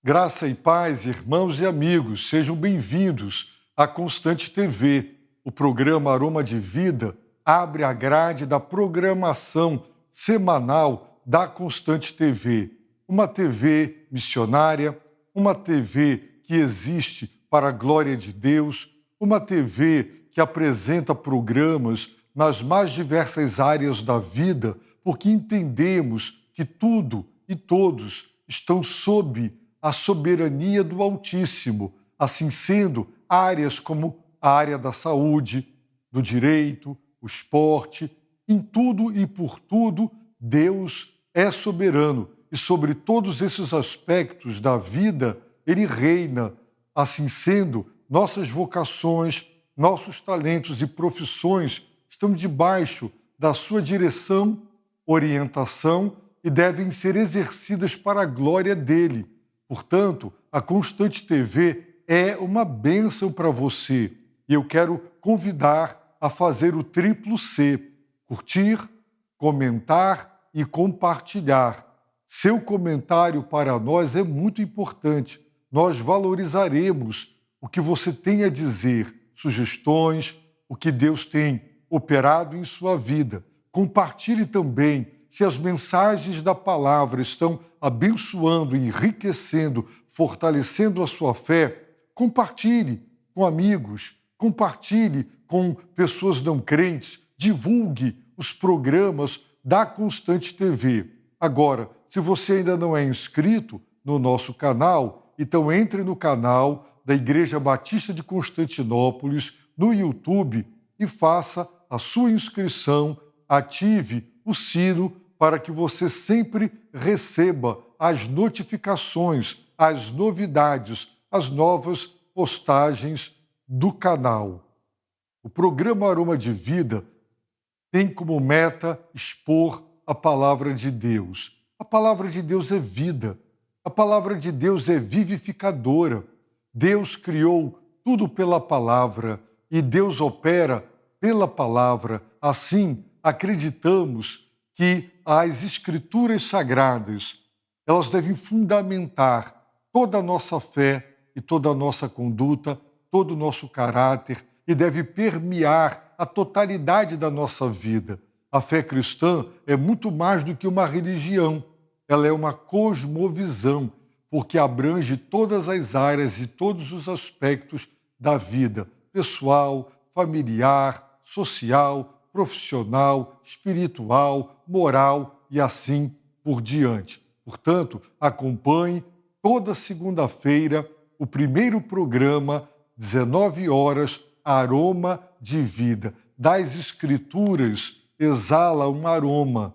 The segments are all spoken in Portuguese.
Graça e paz, irmãos e amigos, sejam bem-vindos à Constante TV. O programa Aroma de Vida abre a grade da programação semanal da Constante TV. Uma TV missionária, uma TV que existe para a glória de Deus, uma TV que apresenta programas nas mais diversas áreas da vida, porque entendemos que tudo e todos estão sob a soberania do Altíssimo, assim sendo áreas como a área da saúde, do direito, o esporte, em tudo e por tudo, Deus é soberano e sobre todos esses aspectos da vida, Ele reina. Assim sendo, nossas vocações, nossos talentos e profissões estão debaixo da sua direção, orientação e devem ser exercidas para a glória dEle. Portanto, a Constante TV é uma bênção para você e eu quero convidar a fazer o triplo C: curtir, comentar e compartilhar. Seu comentário para nós é muito importante. Nós valorizaremos o que você tem a dizer, sugestões, o que Deus tem operado em sua vida. Compartilhe também. Se as mensagens da palavra estão abençoando, enriquecendo, fortalecendo a sua fé, compartilhe com amigos, compartilhe com pessoas não crentes, divulgue os programas da Constante TV. Agora, se você ainda não é inscrito no nosso canal, então entre no canal da Igreja Batista de Constantinópolis no YouTube e faça a sua inscrição, ative o sino para que você sempre receba as notificações, as novidades, as novas postagens do canal. O programa Aroma de Vida tem como meta expor a palavra de Deus. A palavra de Deus é vida. A palavra de Deus é vivificadora. Deus criou tudo pela palavra e Deus opera pela palavra. Assim, acreditamos que as Escrituras Sagradas, elas devem fundamentar toda a nossa fé e toda a nossa conduta, todo o nosso caráter e deve permear a totalidade da nossa vida. A fé cristã é muito mais do que uma religião, ela é uma cosmovisão, porque abrange todas as áreas e todos os aspectos da vida pessoal, familiar, social, profissional, espiritual, moral e assim por diante. Portanto, acompanhe toda segunda-feira o primeiro programa, 19 horas, Aroma de Vida. Das Escrituras exala um aroma,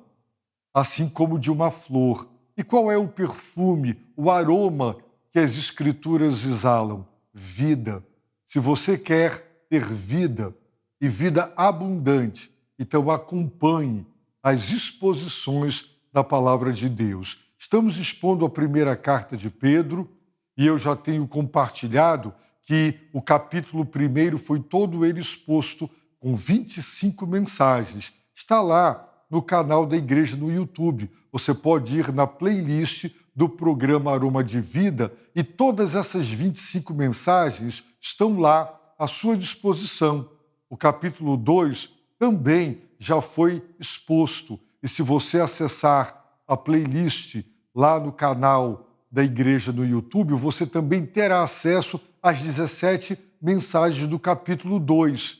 assim como de uma flor. E qual é o perfume, o aroma que as Escrituras exalam? Vida. Se você quer ter vida e vida abundante, então acompanhe as exposições da Palavra de Deus. Estamos expondo a primeira carta de Pedro e eu já tenho compartilhado que o capítulo 1 foi todo ele exposto com 25 mensagens. Está lá no canal da igreja no YouTube. Você pode ir na playlist do programa Aroma de Vida e todas essas 25 mensagens estão lá à sua disposição. O capítulo 2 também já foi exposto. E se você acessar a playlist lá no canal da igreja no YouTube, você também terá acesso às 17 mensagens do capítulo 2.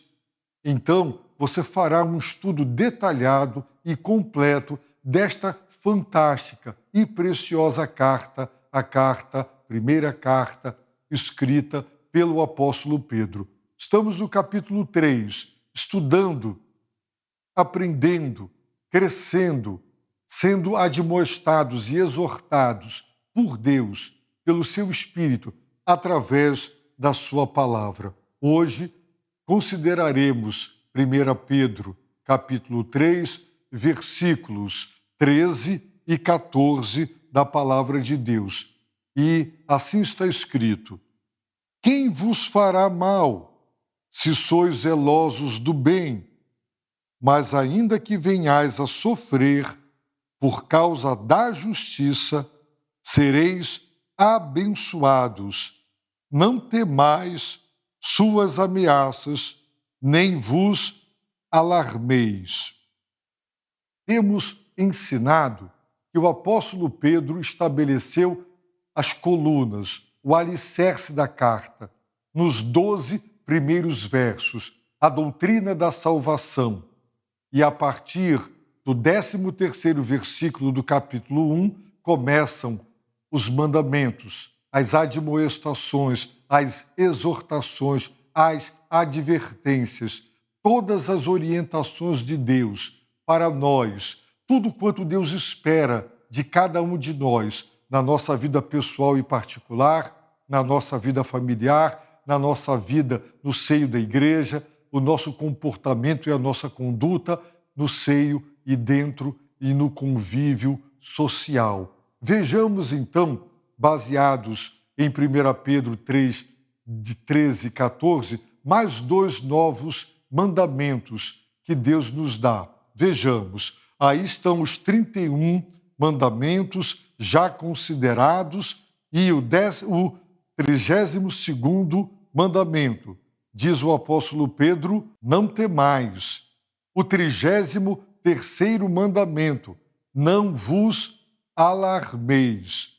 Então, você fará um estudo detalhado e completo desta fantástica e preciosa carta, a primeira carta escrita pelo apóstolo Pedro. Estamos no capítulo 3, estudando, aprendendo, crescendo, sendo admoestados e exortados por Deus, pelo seu Espírito, através da sua palavra. Hoje, consideraremos 1 Pedro, capítulo 3, versículos 13 e 14 da palavra de Deus. E assim está escrito: quem vos fará mal, se sois zelosos do bem? Mas ainda que venhais a sofrer por causa da justiça, sereis abençoados. Não temais suas ameaças, nem vos alarmeis. Temos ensinado que o apóstolo Pedro estabeleceu as colunas, o alicerce da carta, nos 12 primeiros versos, a doutrina da salvação. E a partir do 13º versículo do capítulo 1, começam os mandamentos, as admoestações, as exortações, as advertências, todas as orientações de Deus para nós, tudo quanto Deus espera de cada um de nós, na nossa vida pessoal e particular, na nossa vida familiar, na nossa vida no seio da igreja, o nosso comportamento e a nossa conduta no seio e dentro e no convívio social. Vejamos então, baseados em 1 Pedro 3, de 13 e 14, mais 2 novos mandamentos que Deus nos dá. Vejamos, aí estão os 31 mandamentos já considerados e o 32º mandamento. Diz o apóstolo Pedro, não temais. O 33º mandamento, não vos alarmeis.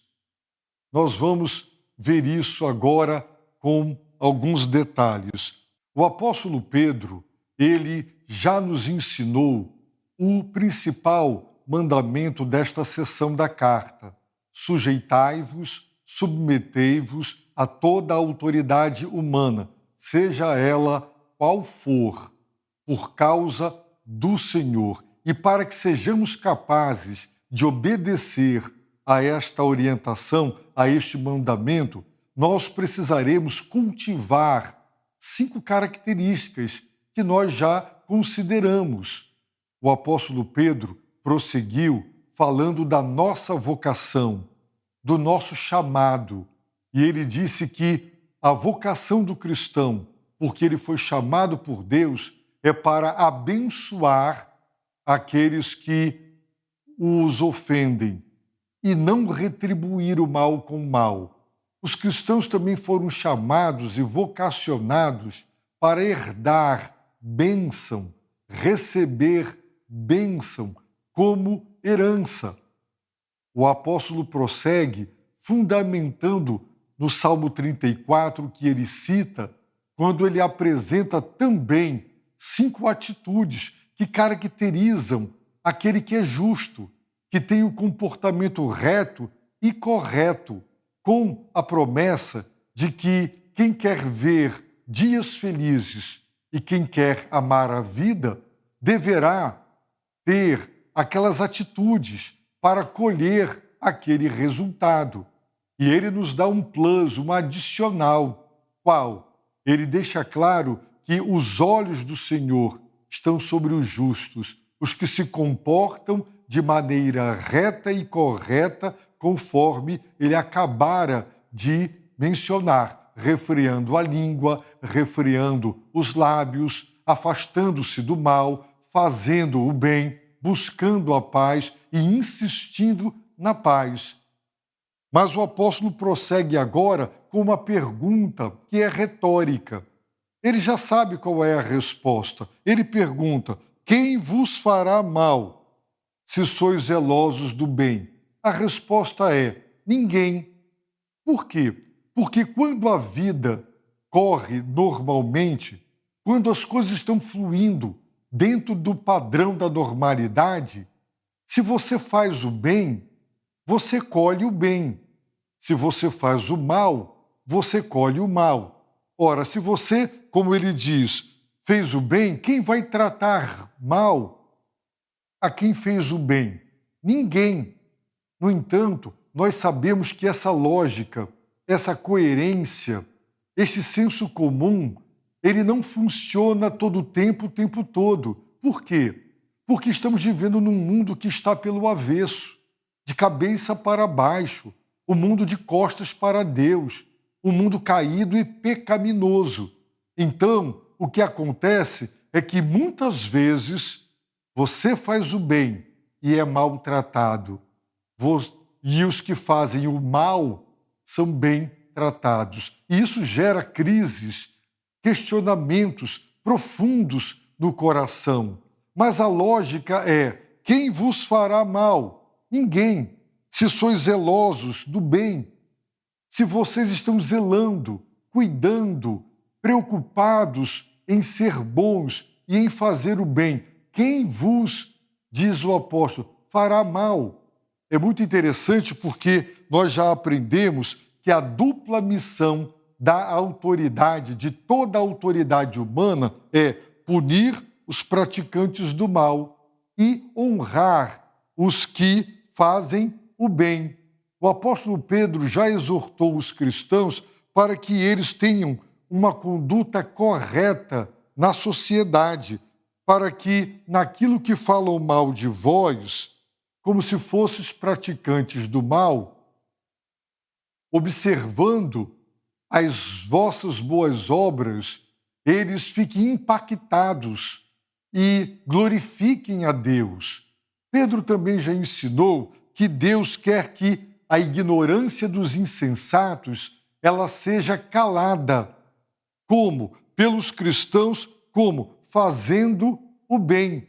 Nós vamos ver isso agora com alguns detalhes. O apóstolo Pedro, ele já nos ensinou o principal mandamento desta seção da carta. Sujeitai-vos, submetei-vos a toda a autoridade humana, seja ela qual for, por causa do Senhor. E para que sejamos capazes de obedecer a esta orientação, a este mandamento, nós precisaremos cultivar 5 características que nós já consideramos. O apóstolo Pedro prosseguiu falando da nossa vocação, do nosso chamado. E ele disse que a vocação do cristão, porque ele foi chamado por Deus, é para abençoar aqueles que os ofendem e não retribuir o mal com o mal. Os cristãos também foram chamados e vocacionados para herdar bênção, receber bênção como herança. O apóstolo prossegue fundamentando no Salmo 34, que ele cita, quando ele apresenta também 5 atitudes que caracterizam aquele que é justo, que tem o comportamento reto e correto, com a promessa de que quem quer ver dias felizes e quem quer amar a vida deverá ter aquelas atitudes para colher aquele resultado. E ele nos dá um plus, um adicional. Qual? Ele deixa claro que os olhos do Senhor estão sobre os justos, os que se comportam de maneira reta e correta, conforme ele acabara de mencionar, refreando a língua, refreando os lábios, afastando-se do mal, fazendo o bem, buscando a paz e insistindo na paz. Mas o apóstolo prossegue agora com uma pergunta que é retórica. Ele já sabe qual é a resposta. Ele pergunta: quem vos fará mal se sois zelosos do bem? A resposta é: ninguém. Por quê? Porque quando a vida corre normalmente, quando as coisas estão fluindo dentro do padrão da normalidade, se você faz o bem, você colhe o bem. Se você faz o mal, você colhe o mal. Ora, se você, como ele diz, fez o bem, quem vai tratar mal a quem fez o bem? Ninguém. No entanto, nós sabemos que essa lógica, essa coerência, este senso comum, ele não funciona todo o tempo todo. Por quê? Porque estamos vivendo num mundo que está pelo avesso, de cabeça para baixo, o mundo de costas para Deus, um mundo caído e pecaminoso. Então, o que acontece é que muitas vezes você faz o bem e é maltratado. E os que fazem o mal são bem tratados. E isso gera crises, questionamentos profundos no coração. Mas a lógica é: quem vos fará mal? Ninguém. Se sois zelosos do bem, se vocês estão zelando, cuidando, preocupados em ser bons e em fazer o bem, quem vos, diz o apóstolo, fará mal? É muito interessante porque nós já aprendemos que a dupla missão da autoridade, de toda a autoridade humana, é punir os praticantes do mal e honrar os que fazem o bem. O apóstolo Pedro já exortou os cristãos para que eles tenham uma conduta correta na sociedade, para que, naquilo que falam mal de vós, como se fosseis praticantes do mal, observando as vossas boas obras, eles fiquem impactados e glorifiquem a Deus. Pedro também já ensinou que Deus quer que a ignorância dos insensatos ela seja calada. Como? Pelos cristãos, como? Fazendo o bem.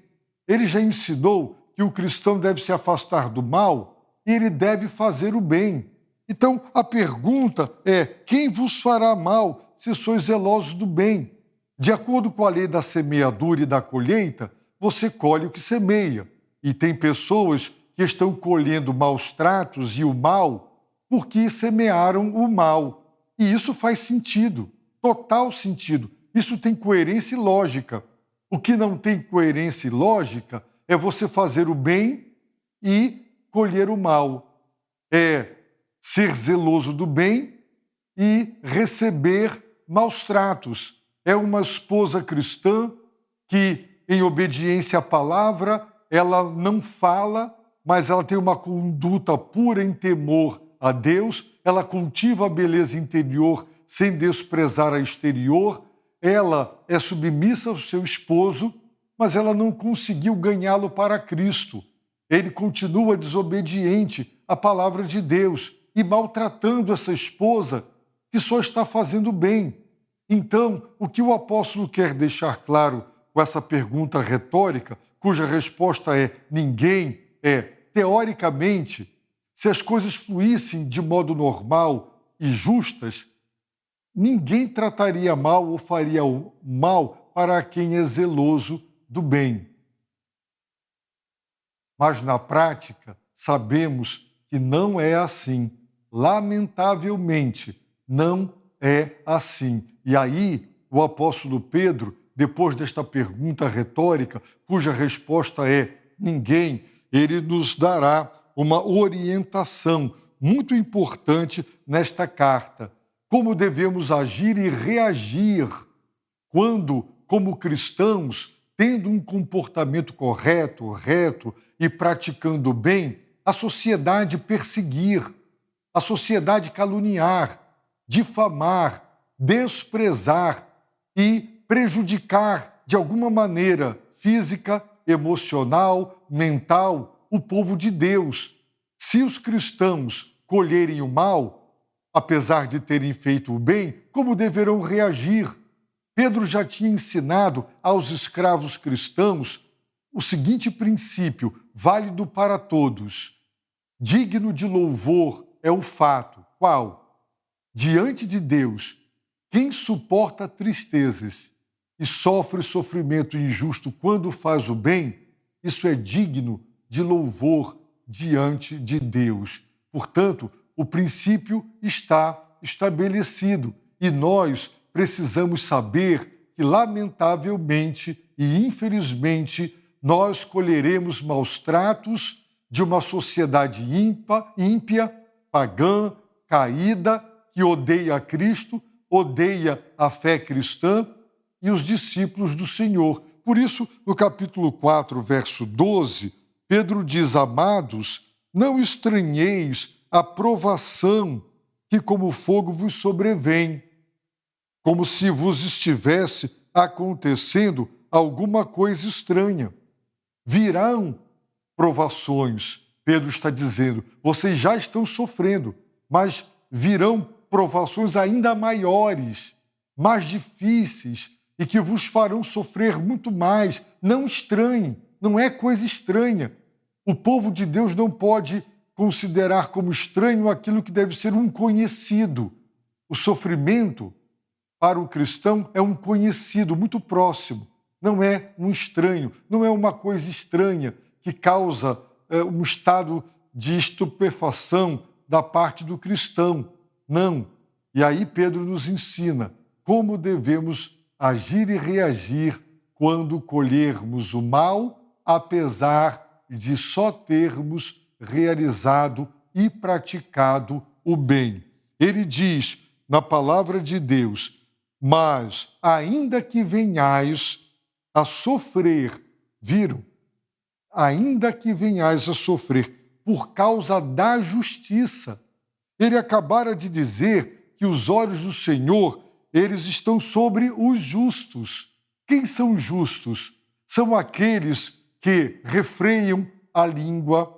Ele já ensinou que o cristão deve se afastar do mal e ele deve fazer o bem. Então, a pergunta é: quem vos fará mal se sois zelosos do bem? De acordo com a lei da semeadura e da colheita, você colhe o que semeia. E tem pessoas que estão colhendo maus tratos e o mal porque semearam o mal. E isso faz sentido, total sentido. Isso tem coerência e lógica. O que não tem coerência e lógica é você fazer o bem e colher o mal. É ser zeloso do bem e receber maus tratos. É uma esposa cristã que, em obediência à palavra, ela não fala, mas ela tem uma conduta pura em temor a Deus, ela cultiva a beleza interior sem desprezar a exterior, ela é submissa ao seu esposo, mas ela não conseguiu ganhá-lo para Cristo. Ele continua desobediente à palavra de Deus e maltratando essa esposa que só está fazendo bem. Então, o que o apóstolo quer deixar claro com essa pergunta retórica, cuja resposta é ninguém, é, teoricamente, se as coisas fluíssem de modo normal e justas, ninguém trataria mal ou faria o mal para quem é zeloso do bem. Mas na prática, sabemos que não é assim. Lamentavelmente, não é assim. E aí, o apóstolo Pedro, depois desta pergunta retórica, cuja resposta é ninguém, ele nos dará uma orientação muito importante nesta carta. Como devemos agir e reagir quando, como cristãos, tendo um comportamento correto, reto e praticando bem, a sociedade perseguir, a sociedade caluniar, difamar, desprezar e prejudicar de alguma maneira física, emocional, mental, o povo de Deus. Se os cristãos colherem o mal, apesar de terem feito o bem, como deverão reagir? Pedro já tinha ensinado aos escravos cristãos o seguinte princípio, válido para todos. Digno de louvor é o fato. Qual? Diante de Deus, quem suporta tristezas e sofre sofrimento injusto quando faz o bem, isso é digno de louvor diante de Deus. Portanto, o princípio está estabelecido e nós precisamos saber que, lamentavelmente e infelizmente, nós colheremos maus tratos de uma sociedade ímpia, pagã, caída, que odeia a Cristo, odeia a fé cristã e os discípulos do Senhor. Por isso, no capítulo 4, verso 12, Pedro diz: amados, não estranheis a provação que como fogo vos sobrevém, como se vos estivesse acontecendo alguma coisa estranha. Virão provações, Pedro está dizendo, vocês já estão sofrendo, mas virão provações ainda maiores, mais difíceis e que vos farão sofrer muito mais. Não estranhe, não é coisa estranha. O povo de Deus não pode considerar como estranho aquilo que deve ser um conhecido. O sofrimento, para o cristão, é um conhecido muito próximo, não é um estranho, não é uma coisa estranha que causa um estado de estupefação da parte do cristão. Não. E aí Pedro nos ensina como devemos agir e reagir quando colhermos o mal, apesar de só termos realizado e praticado o bem. Ele diz na palavra de Deus: mas ainda que venhais a sofrer, viram? Ainda que venhais a sofrer por causa da justiça. Ele acabara de dizer que os olhos do Senhor, eles estão sobre os justos. Quem são os justos? São aqueles que refreiam a língua,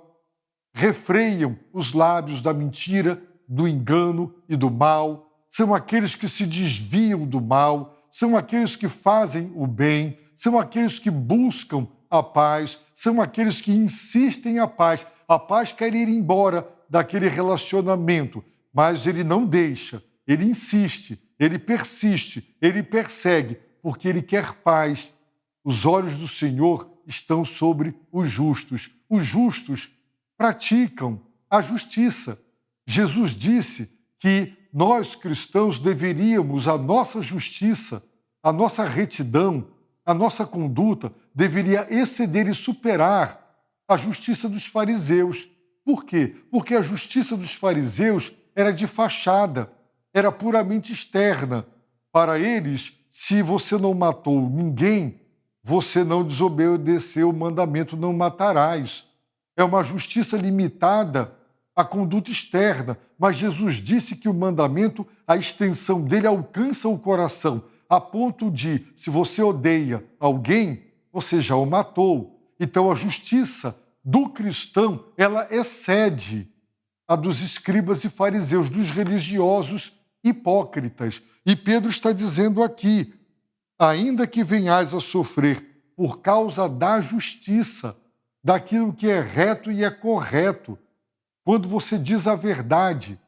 refreiam os lábios da mentira, do engano e do mal. São aqueles que se desviam do mal, são aqueles que fazem o bem, são aqueles que buscam a paz, são aqueles que insistem a paz. A paz quer ir embora daquele relacionamento, mas ele não deixa, ele insiste, ele persiste, ele persegue, porque ele quer paz. Os olhos do Senhor estão sobre os justos. Os justos praticam a justiça. Jesus disse que nós cristãos deveríamos, a nossa justiça, a nossa retidão, a nossa conduta deveria exceder e superar a justiça dos fariseus. Por quê? Porque a justiça dos fariseus era de fachada, era puramente externa. Para eles, se você não matou ninguém, você não desobedeceu o mandamento não matarás. É uma justiça limitada à conduta externa, mas Jesus disse que o mandamento, a extensão dele alcança o coração, a ponto de, se você odeia alguém, você já o matou. Então a justiça do cristão, ela excede a dos escribas e fariseus, dos religiosos hipócritas. E Pedro está dizendo aqui: ainda que venhais a sofrer por causa da justiça, daquilo que é reto e é correto. Quando você diz a verdade,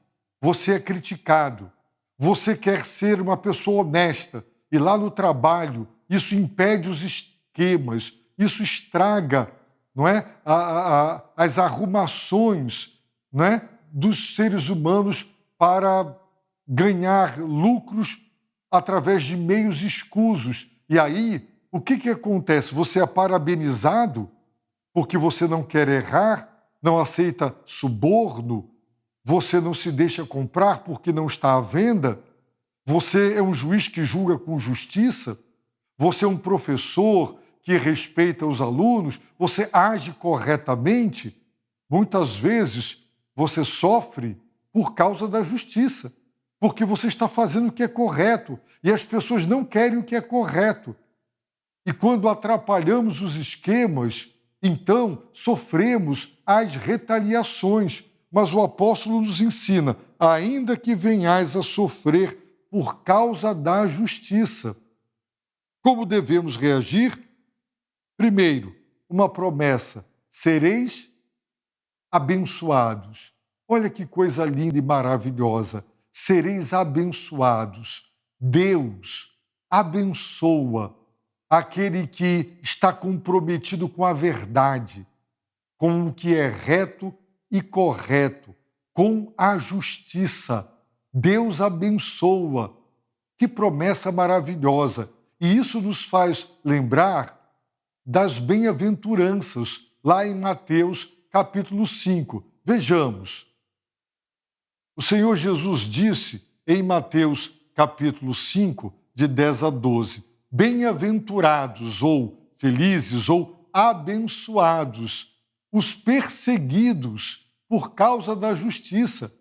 você é criticado. Você quer ser uma pessoa honesta e lá no trabalho isso impede os esquemas, isso estraga, não é, as arrumações, não é, dos seres humanos para ganhar lucros através de meios escusos. E aí, o que acontece? Você é parabenizado porque você não quer errar, não aceita suborno, você não se deixa comprar porque não está à venda, você é um juiz que julga com justiça, você é um professor que respeita os alunos, você age corretamente. Muitas vezes você sofre por causa da justiça, porque você está fazendo o que é correto e as pessoas não querem o que é correto. E quando atrapalhamos os esquemas, então sofremos as retaliações. Mas o apóstolo nos ensina: ainda que venhais a sofrer por causa da justiça. Como devemos reagir? Primeiro, uma promessa: sereis abençoados. Olha que coisa linda e maravilhosa. Sereis abençoados. Deus abençoa aquele que está comprometido com a verdade, com o que é reto e correto, com a justiça. Deus abençoa. Que promessa maravilhosa! E isso nos faz lembrar das bem-aventuranças, lá em Mateus capítulo 5. Vejamos. O Senhor Jesus disse em Mateus capítulo 5, de 10 a 12, bem-aventurados ou felizes ou abençoados os perseguidos por causa da justiça,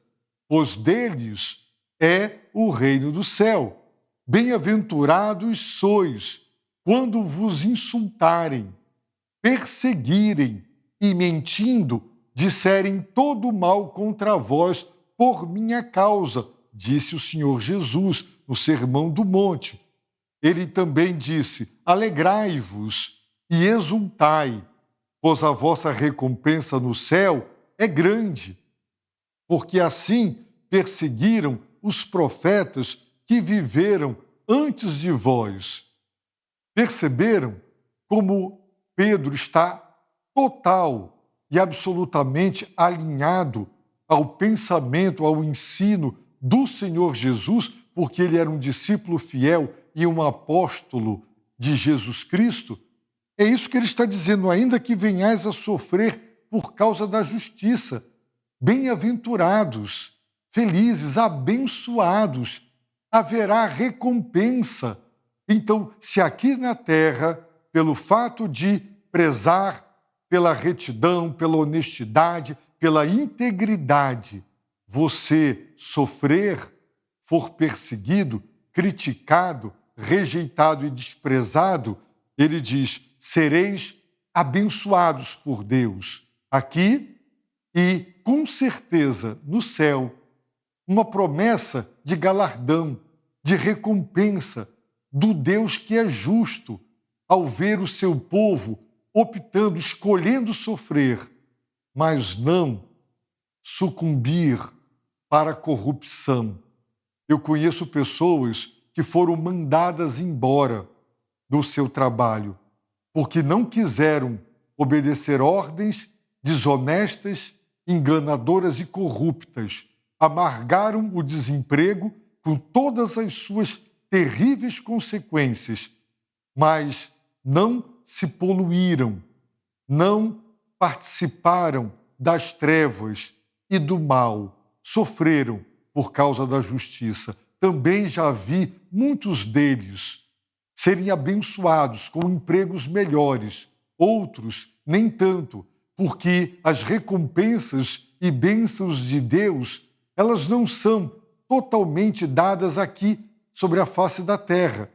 pois deles é o reino do céu. Bem-aventurados sois quando vos insultarem, perseguirem e mentindo disserem todo mal contra vós por minha causa, disse o Senhor Jesus no Sermão do Monte. Ele também disse: alegrai-vos e exultai, pois a vossa recompensa no céu é grande, porque assim perseguiram os profetas que viveram antes de vós. Perceberam como Pedro está total e absolutamente alinhado ao pensamento, ao ensino do Senhor Jesus, porque ele era um discípulo fiel e um apóstolo de Jesus Cristo? É isso que ele está dizendo: ainda que venhais a sofrer por causa da justiça, bem-aventurados, felizes, abençoados, haverá recompensa. Então, se aqui na terra, pelo fato de prezar pela retidão, pela honestidade, pela integridade, você sofrer, for perseguido, criticado, rejeitado e desprezado, ele diz: sereis abençoados por Deus aqui e, com certeza, no céu, uma promessa de galardão, de recompensa do Deus que é justo, ao ver o seu povo optando, escolhendo sofrer, mas não sucumbir para a corrupção. Eu conheço pessoas que foram mandadas embora do seu trabalho porque não quiseram obedecer ordens desonestas, enganadoras e corruptas. Amargaram o desemprego com todas as suas terríveis consequências, mas não se poluíram, não participaram das trevas e do mal, sofreram por causa da justiça. Também já vi muitos deles serem abençoados com empregos melhores, outros nem tanto, porque as recompensas e bênçãos de Deus, elas não são totalmente dadas aqui sobre a face da terra,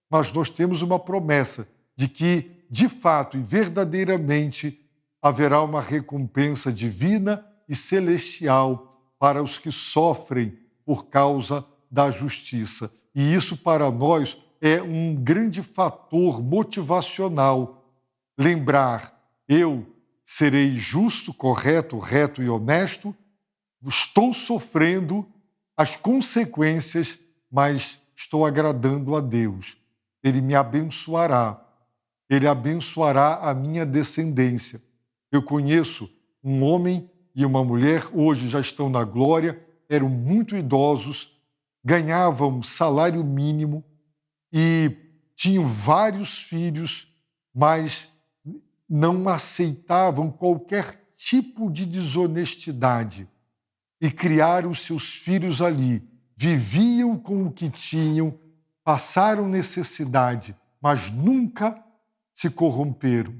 mas nós temos uma promessa de que, de fato e verdadeiramente, haverá uma recompensa divina e celestial para os que sofrem por causa da justiça. E isso para nós é um grande fator motivacional. Lembrar: eu serei justo, correto, reto e honesto, estou sofrendo as consequências, mas estou agradando a Deus. Ele me abençoará. Ele abençoará a minha descendência. Eu conheço um homem e uma mulher, hoje já estão na glória, eram muito idosos, ganhavam salário mínimo e tinham vários filhos, mas não aceitavam qualquer tipo de desonestidade e criaram seus filhos ali. Viviam com o que tinham, passaram necessidade, mas nunca se corromperam.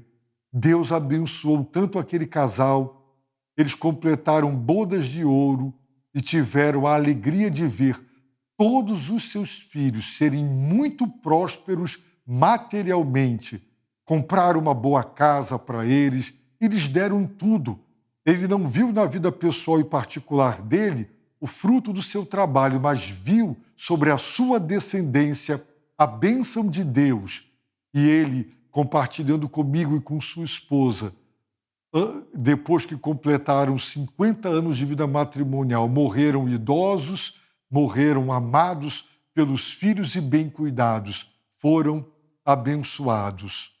Deus abençoou tanto aquele casal, eles completaram bodas de ouro e tiveram a alegria de ver todos os seus filhos serem muito prósperos materialmente. Compraram uma boa casa para eles e lhes deram tudo. Ele não viu na vida pessoal e particular dele o fruto do seu trabalho, mas viu sobre a sua descendência a bênção de Deus. E ele, compartilhando comigo e com sua esposa, depois que completaram 50 anos de vida matrimonial, morreram idosos, morreram amados pelos filhos e bem cuidados, foram abençoados.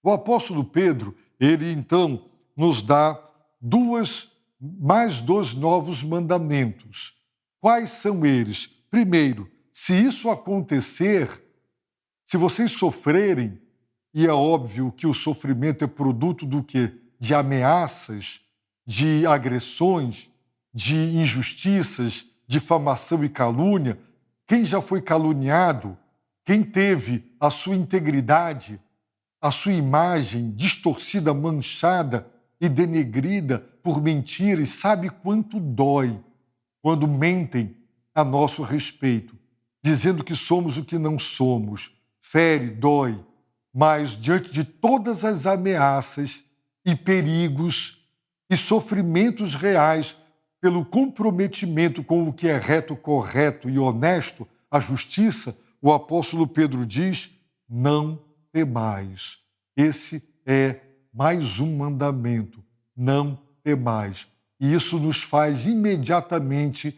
O apóstolo Pedro, ele então nos dá mais dois novos mandamentos. Quais são eles? Primeiro, se isso acontecer, se vocês sofrerem, e é óbvio que o sofrimento é produto do quê? De ameaças, de agressões, de injustiças, difamação e calúnia. Quem já foi caluniado, quem teve a sua integridade, a sua imagem distorcida, manchada e denegrida por mentiras, sabe quanto dói quando mentem a nosso respeito, dizendo que somos o que não somos. Fere, dói, mas diante de todas as ameaças e perigos e sofrimentos reais pelo comprometimento com o que é reto, correto e honesto, a justiça, o apóstolo Pedro diz: não temais. Esse é mais um mandamento: não temais. E isso nos faz imediatamente,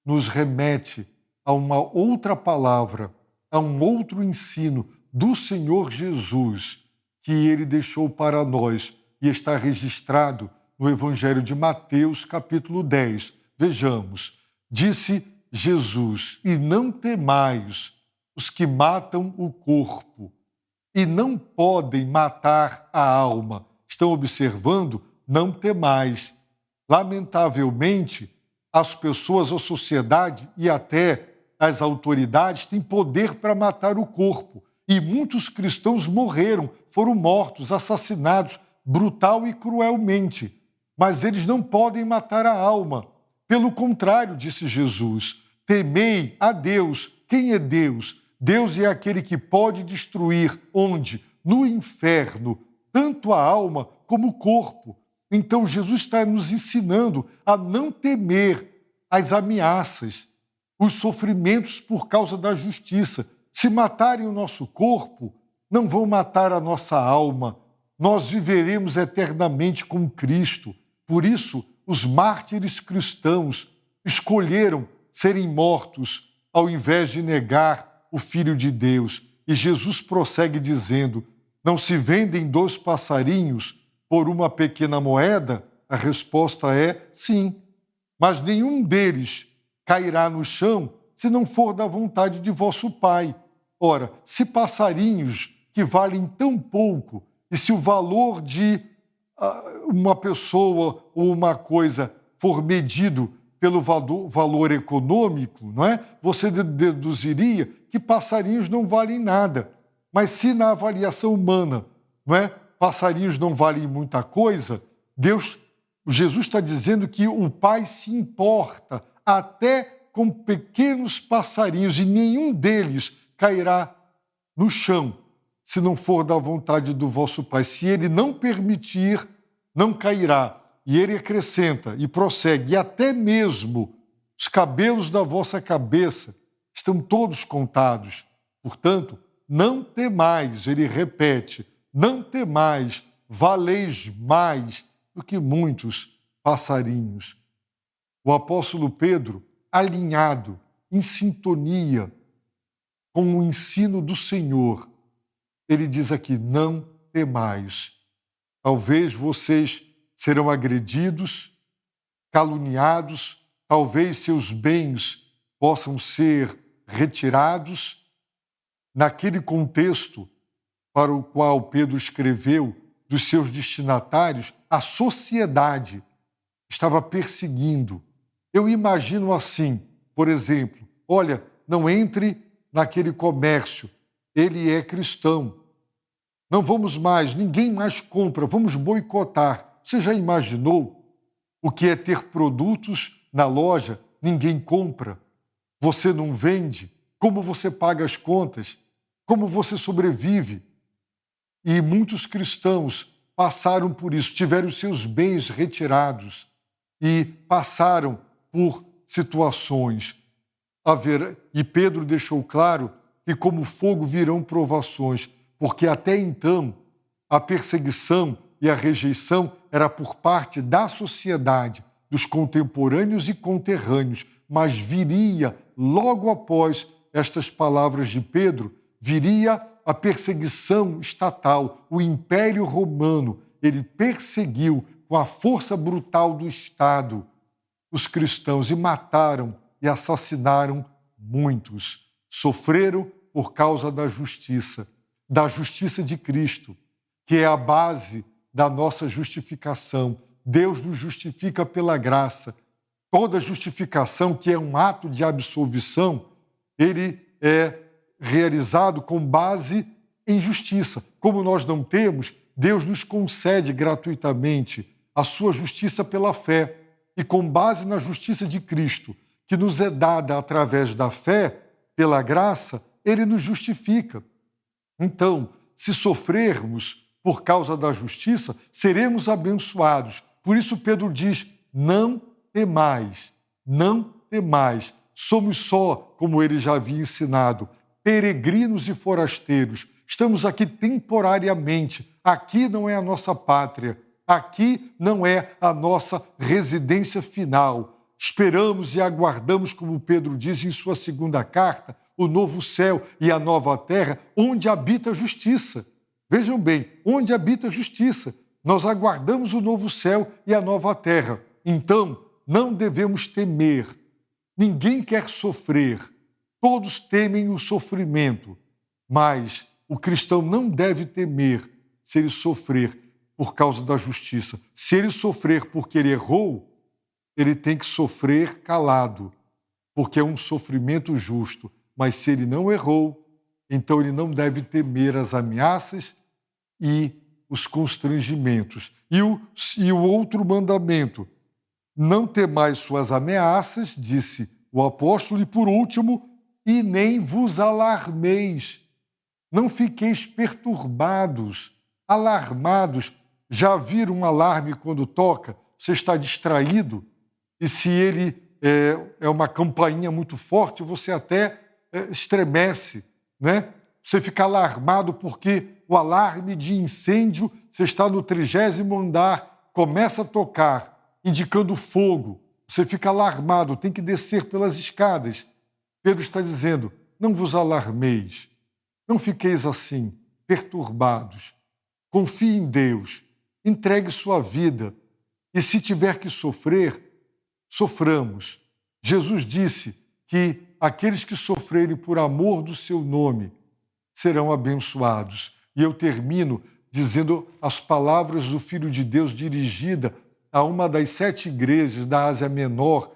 nos remete a uma outra palavra, a um outro ensino do Senhor Jesus, que ele deixou para nós e está registrado no Evangelho de Mateus, capítulo 10. Vejamos, disse Jesus: e não temais os que matam o corpo e não podem matar a alma. Estão observando? Não temais. Lamentavelmente, as pessoas, a sociedade e até as autoridades têm poder para matar o corpo. E muitos cristãos morreram, foram mortos, assassinados, brutal e cruelmente. Mas eles não podem matar a alma. Pelo contrário, disse Jesus, temei a Deus. Quem é Deus? Deus é aquele que pode destruir, onde? No inferno, tanto a alma como o corpo. Então Jesus está nos ensinando a não temer as ameaças, os sofrimentos por causa da justiça. Se matarem o nosso corpo, não vão matar a nossa alma. Nós viveremos eternamente com Cristo. Por isso, os mártires cristãos escolheram serem mortos ao invés de negar o Filho de Deus. E Jesus prossegue dizendo: não se vendem 2 passarinhos por uma pequena moeda? A resposta é sim, mas nenhum deles cairá no chão se não for da vontade de vosso Pai. Ora, se passarinhos que valem tão pouco, e se o valor de uma pessoa ou uma coisa for medido pelo valor econômico, não é? Você deduziria que passarinhos não valem nada. Mas se na avaliação humana, não é? Passarinhos não valem muita coisa, Jesus está dizendo que o Pai se importa até com pequenos passarinhos e nenhum deles cairá no chão se não for da vontade do vosso Pai. Se ele não permitir, não cairá. E ele acrescenta e prossegue: e até mesmo os cabelos da vossa cabeça estão todos contados. Portanto, não temais, ele repete, não temais, valeis mais do que muitos passarinhos. O apóstolo Pedro, alinhado, em sintonia com o ensino do Senhor, ele diz aqui: não temais. Talvez vocês serão agredidos, caluniados, talvez seus bens possam ser retirados. Naquele contexto para o qual Pedro escreveu, dos seus destinatários, a sociedade estava perseguindo. Eu imagino assim, por exemplo: olha, não entre naquele comércio, ele é cristão. Não vamos mais, ninguém mais compra, vamos boicotar. Você já imaginou o que é ter produtos na loja, ninguém compra, você não vende? Como você paga as contas? Como você sobrevive? E muitos cristãos passaram por isso, tiveram seus bens retirados e passaram por situações. E Pedro deixou claro que como fogo virão provações, porque até então a perseguição e a rejeição era por parte da sociedade, dos contemporâneos e conterrâneos, mas viria, logo após estas palavras de Pedro, viria a perseguição estatal, o Império Romano. Ele perseguiu com a força brutal do Estado os cristãos e mataram e assassinaram muitos. Sofreram por causa da justiça de Cristo, que é a base da nossa justificação. Deus nos justifica pela graça. Toda justificação, que é um ato de absolvição, ele é realizado com base em justiça. Como nós não temos, Deus nos concede gratuitamente a sua justiça pela fé. E com base na justiça de Cristo, que nos é dada através da fé, pela graça, ele nos justifica. Então, se sofrermos por causa da justiça, seremos abençoados. Por isso Pedro diz: não temais, não temais. Somos só, como ele já havia ensinado, peregrinos e forasteiros. Estamos aqui temporariamente. Aqui não é a nossa pátria. Aqui não é a nossa residência final. Esperamos e aguardamos, como Pedro diz em sua segunda carta, o novo céu e a nova terra, onde habita a justiça. Vejam bem, onde habita a justiça. Nós aguardamos o novo céu e a nova terra. Então, não devemos temer. Ninguém quer sofrer. Todos temem o sofrimento. Mas o cristão não deve temer se ele sofrer por causa da justiça. Se ele sofrer porque ele errou, ele tem que sofrer calado, porque é um sofrimento justo. Mas se ele não errou, então ele não deve temer as ameaças e os constrangimentos. E o outro mandamento, não temais suas ameaças, disse o apóstolo, e por último, e nem vos alarmeis. Não fiqueis perturbados, alarmados. Já viram um alarme quando toca? Você está distraído e se ele é uma campainha muito forte, você até estremece, né? Você fica alarmado porque o alarme de incêndio, você está no 30º andar, começa a tocar, indicando fogo. Você fica alarmado, tem que descer pelas escadas. Pedro está dizendo, não vos alarmeis, não fiqueis assim, perturbados. Confie em Deus, entregue sua vida. E se tiver que sofrer, soframos. Jesus disse que aqueles que sofrerem por amor do seu nome serão abençoados. E eu termino dizendo as palavras do Filho de Deus dirigida a uma das 7 igrejas da Ásia Menor,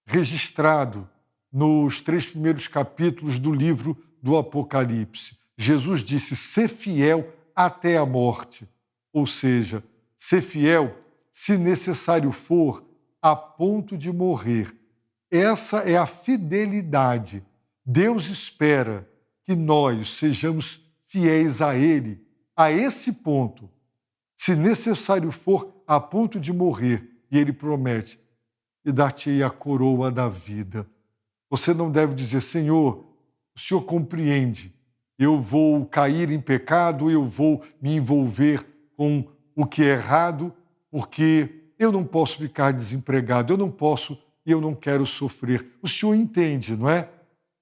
registrado nos 3 primeiros capítulos do livro do Apocalipse. Jesus disse, ser fiel até a morte, ou seja, ser fiel, se necessário for, a ponto de morrer. Essa é a fidelidade. Deus espera que nós sejamos fiéis a Ele, a esse ponto, se necessário for, a ponto de morrer. E Ele promete, e dar-te-ei a coroa da vida. Você não deve dizer, Senhor, o Senhor compreende, eu vou cair em pecado, eu vou me envolver com o que é errado, porque eu não posso ficar desempregado, eu não posso e eu não quero sofrer. O Senhor entende, não é?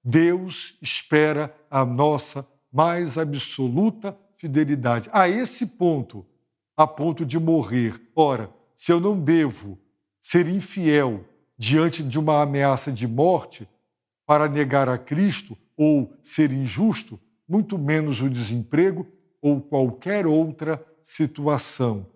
Deus espera a nossa mais absoluta fidelidade. A esse ponto, a ponto de morrer. Ora, se eu não devo ser infiel diante de uma ameaça de morte para negar a Cristo ou ser injusto, muito menos o desemprego ou qualquer outra situação.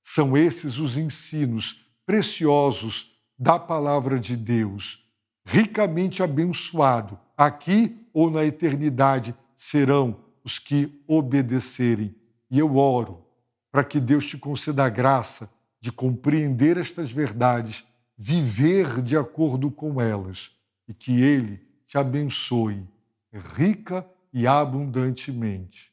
São esses os ensinos preciosos da palavra de Deus. Ricamente abençoado, aqui ou na eternidade, serão os que obedecerem. E eu oro para que Deus te conceda a graça de compreender estas verdades, viver de acordo com elas, e que Ele te abençoe rica e abundantemente.